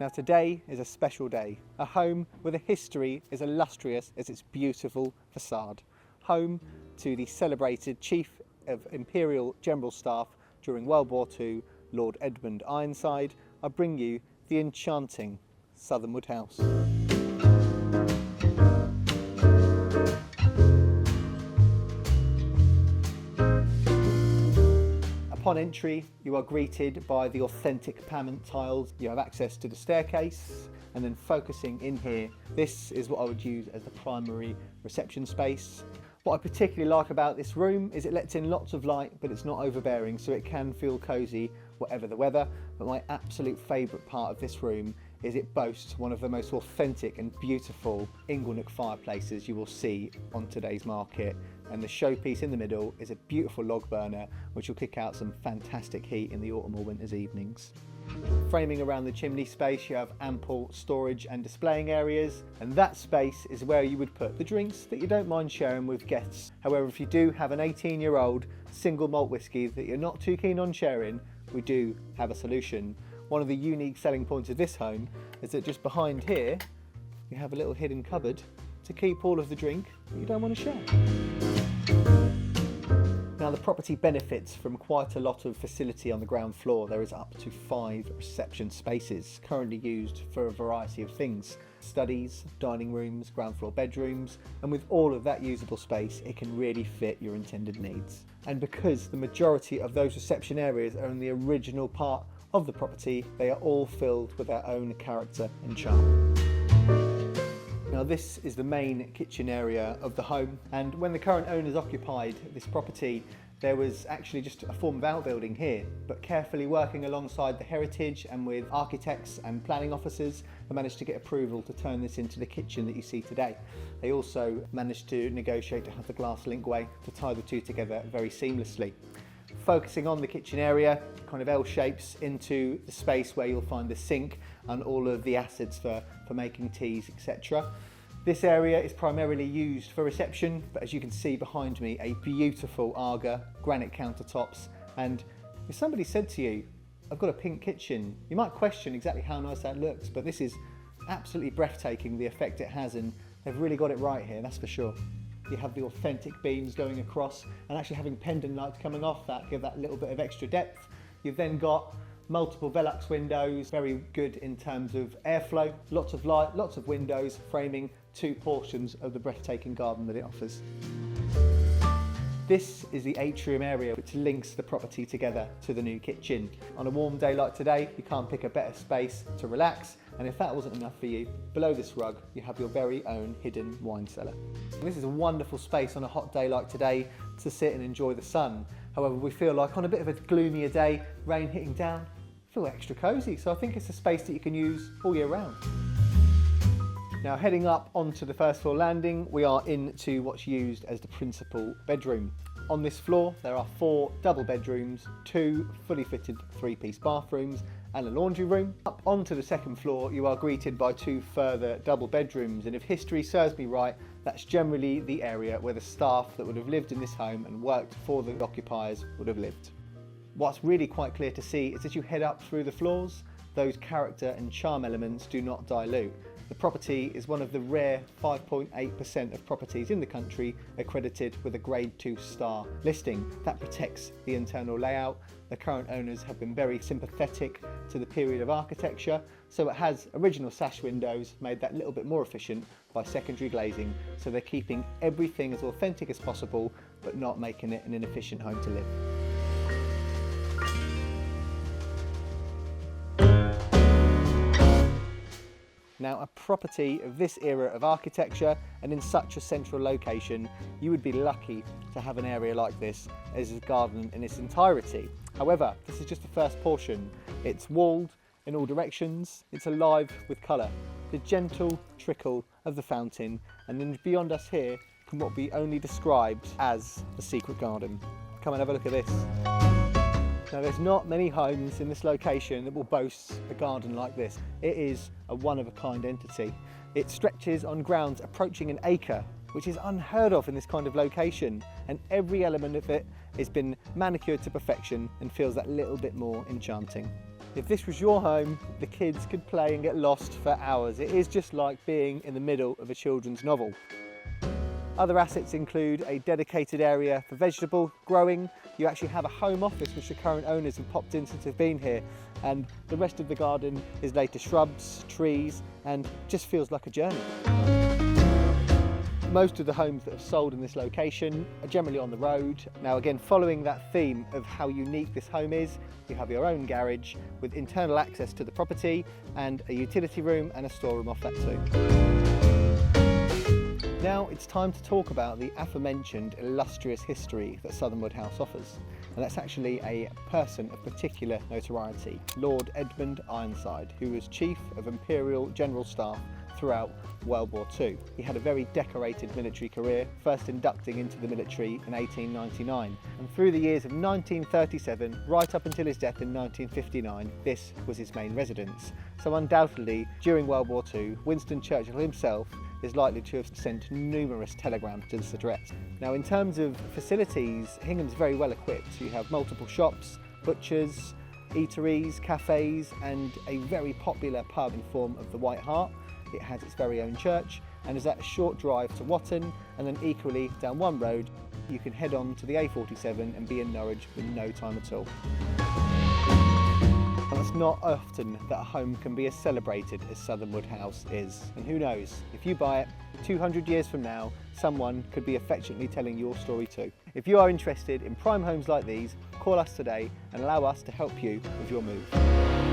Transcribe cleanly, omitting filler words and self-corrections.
Now today is a special day, a home where the history is illustrious as its beautiful facade. Home to the celebrated Chief of Imperial General Staff during World War II, Lord Edmund Ironside. I bring you the enchanting Southernwood House. Upon entry, you are greeted by the authentic paneled tiles. You have access to the staircase, and then focusing in here, this is what I would use as the primary reception space. What I particularly like about this room is it lets in lots of light, but it's not overbearing, so it can feel cosy whatever the weather. But my absolute favourite part of this room is it boasts one of the most authentic and beautiful inglenook fireplaces you will see on today's market. And the showpiece in the middle is a beautiful log burner, which will kick out some fantastic heat in the autumn or winter's evenings. Framing around the chimney space, you have ample storage and displaying areas, and that space is where you would put the drinks that you don't mind sharing with guests. However, if you do have an 18-year-old single malt whisky that you're not too keen on sharing, we do have a solution. One of the unique selling points of this home is that just behind here, you have a little hidden cupboard to keep all of the drink that you don't want to share. Now the property benefits from quite a lot of facility on the ground floor. There is up to 5 reception spaces currently used for a variety of things. Studies, dining rooms, ground floor bedrooms, and with all of that usable space, it can really fit your intended needs. And because the majority of those reception areas are in the original part of the property, they are all filled with their own character and charm. Now this is the main kitchen area of the home, and when the current owners occupied this property, there was actually just a form of outbuilding here, but carefully working alongside the heritage and with architects and planning officers, they managed to get approval to turn this into the kitchen that you see today. They also managed to negotiate to have the glass linkway to tie the two together very seamlessly. Focusing on the kitchen area, kind of L shapes into the space where you'll find the sink and all of the acids for making teas, etc. This area is primarily used for reception, but as you can see behind me, a beautiful Aga, granite countertops, and if somebody said to you, I've got a pink kitchen, you might question exactly how nice that looks, but this is absolutely breathtaking, the effect it has, and they've really got it right here, that's for sure. You have the authentic beams going across and actually having pendant lights coming off that give that little bit of extra depth. You've then got multiple Velux windows, very good in terms of airflow, lots of light, lots of windows, framing 2 portions of the breathtaking garden that it offers. This is the atrium area which links the property together to the new kitchen. On a warm day like today, you can't pick a better space to relax, and if that wasn't enough for you, below this rug you have your very own hidden wine cellar. This is a wonderful space on a hot day like today to sit and enjoy the sun. However, we feel like on a bit of a gloomier day, rain hitting down, feel extra cosy, so I think it's a space that you can use all year round. Now heading up onto the first floor landing, we are into what's used as the principal bedroom. On this floor there are 4 double bedrooms, 2 fully fitted 3-piece bathrooms and a laundry room. Up onto the second floor you are greeted by 2 further double bedrooms, and if history serves me right, that's generally the area where the staff that would have lived in this home and worked for the occupiers would have lived. What's really quite clear to see is as you head up through the floors, those character and charm elements do not dilute. The property is one of the rare 5.8% of properties in the country accredited with a grade 2 star listing. That protects the internal layout. The current owners have been very sympathetic to the period of architecture, so it has original sash windows, made that a little bit more efficient by secondary glazing, so they're keeping everything as authentic as possible but not making it an inefficient home to live. Now, a property of this era of architecture and in such a central location, you would be lucky to have an area like this as a garden in its entirety. However, this is just the first portion. It's walled in all directions, it's alive with colour. The gentle trickle of the fountain, and then beyond us here can what be only described as a secret garden. Come and have a look at this. Now there's not many homes in this location that will boast a garden like this. It is a one-of-a-kind entity. It stretches on grounds approaching an acre, which is unheard of in this kind of location, and every element of it has been manicured to perfection and feels that little bit more enchanting. If this was your home, the kids could play and get lost for hours. It is just like being in the middle of a children's novel. Other assets include a dedicated area for vegetable growing. You actually have a home office which the current owners have popped in since they've been here, and the rest of the garden is laid to shrubs, trees, and just feels like a journey. Most of the homes that have sold in this location are generally on the road. Now again, following that theme of how unique this home is, you have your own garage with internal access to the property and a utility room and a storeroom off that too. Now it's time to talk about the aforementioned illustrious history that Southernwood House offers. And that's actually a person of particular notoriety, Lord Edmund Ironside, who was Chief of Imperial General Staff throughout World War II. He had a very decorated military career, first inducting into the military in 1899. And through the years of 1937, right up until his death in 1959, this was his main residence. So undoubtedly, during World War II, Winston Churchill himself is likely to have sent numerous telegrams to this address. Now in terms of facilities, Hingham's very well equipped. You have multiple shops, butchers, eateries, cafes, and a very popular pub in form of the White Hart. It has its very own church and is at a short drive to Watton, and then equally down one road you can head on to the A47 and be in Norwich in no time at all. And it's not often that a home can be as celebrated as Southernwood House is, and who knows, if you buy it 200 years from now, someone could be affectionately telling your story too. If you are interested in prime homes like these, call us today and allow us to help you with your move.